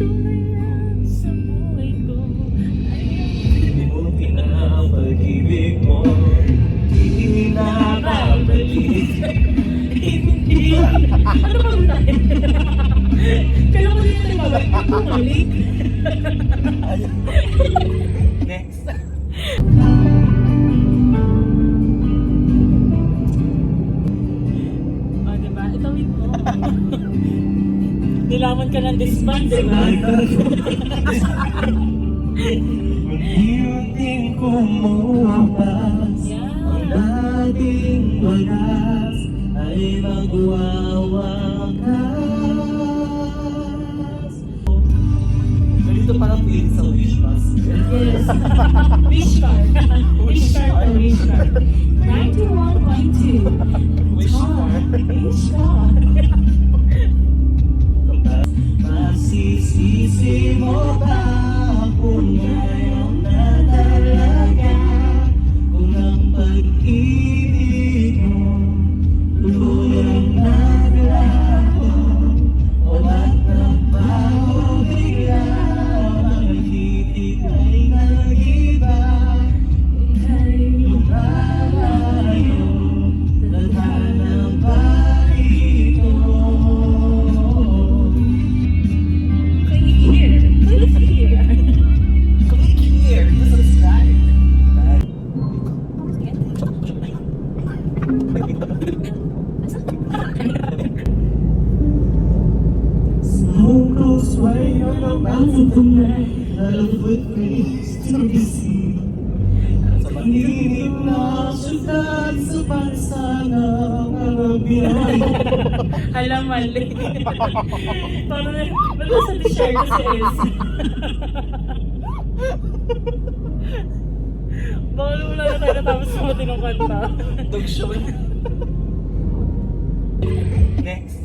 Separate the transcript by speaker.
Speaker 1: tuluyan sa buhay ko.
Speaker 2: Limutin ang pag-ibig mo, di na babalik.
Speaker 1: Hindi. Ano ba ba tayo? Kailan ko din tayo bumalik?
Speaker 2: Next.
Speaker 1: O, diba? Itawid mo. Nilaman ka ng disband, diba?
Speaker 2: Unti-unting kumupas, ang dating wagas ay magwawakas. Ganito parang feeling sa wish pass.
Speaker 1: Yes. Wish card. Wish card or wish card. 91.2.
Speaker 2: Wish card.
Speaker 1: Wish card.
Speaker 2: Masisisi mo ba kung ngayon na talaga, kung ang pag-ibig mo tuluyang naglaho, o ba't nagbago bigla, mga titig ay nag-iba, ika'y lumalayo, tadhana ba ito?
Speaker 1: Click here. Click here.
Speaker 2: Click here to subscribe. So close, why you're about to tonight? Love with me to be seen. Sa pag-ibig na syudad, sa pagsana ng biyahe.
Speaker 1: Alam, mali. Parang, ba't nasa t-shirt ko si Elsa? Baka wala na tayo natapos sa matinong kanta.
Speaker 2: Dog show. Next.